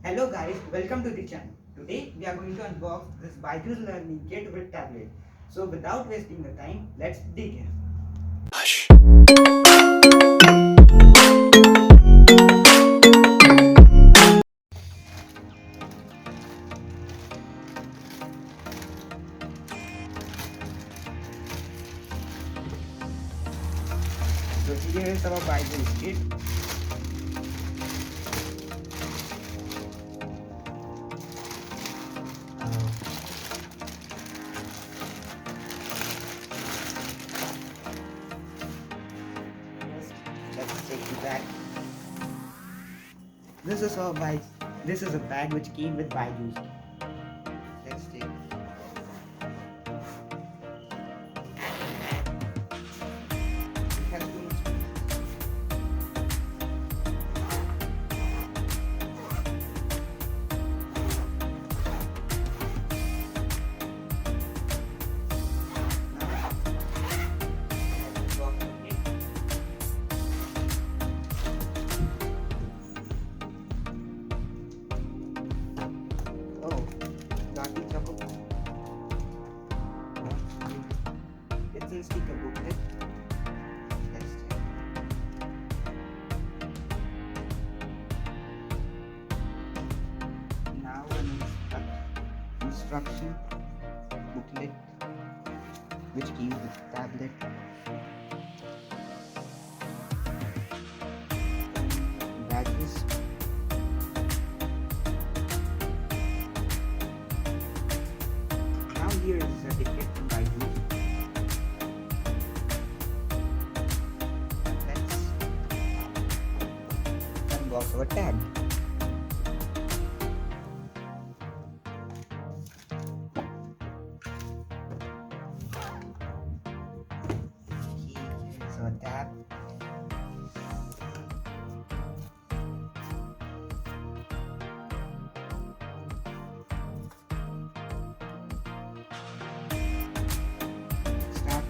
Hello guys, welcome to the channel. Today we are going to unbox this BYJU'S learning kit with tablet. So without wasting the time, let's dig in. Hush. So here is our BYJU'S kit. Let's take the bag. This is our bag. This is a bag which came with BYJU'S. Let's take. It has too much. Oh, Darky Choco. It's in sticker booklet. Let's check. Now an instruction booklet which came with tablet. Badges. Now here is a ticket from BYJU'S. Let's unbox our tag. Here's our tab. Start.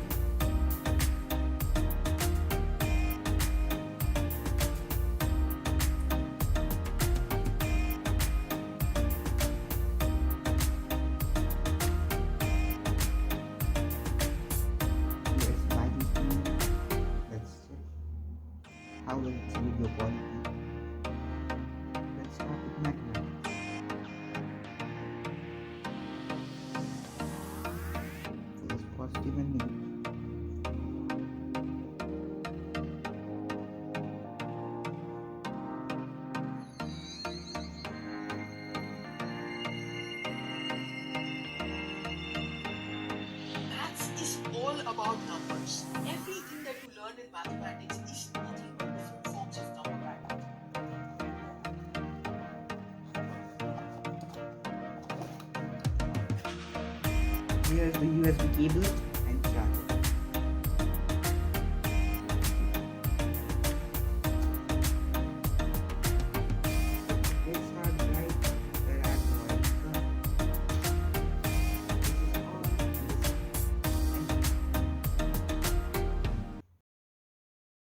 Here's BYJU'S email. Let's check how will its video quality. Let's start with network. First positive and negative. Maths is all about numbers. Everything that you learn in mathematics is nothing but different forms of number pattern. Here's the USB cable.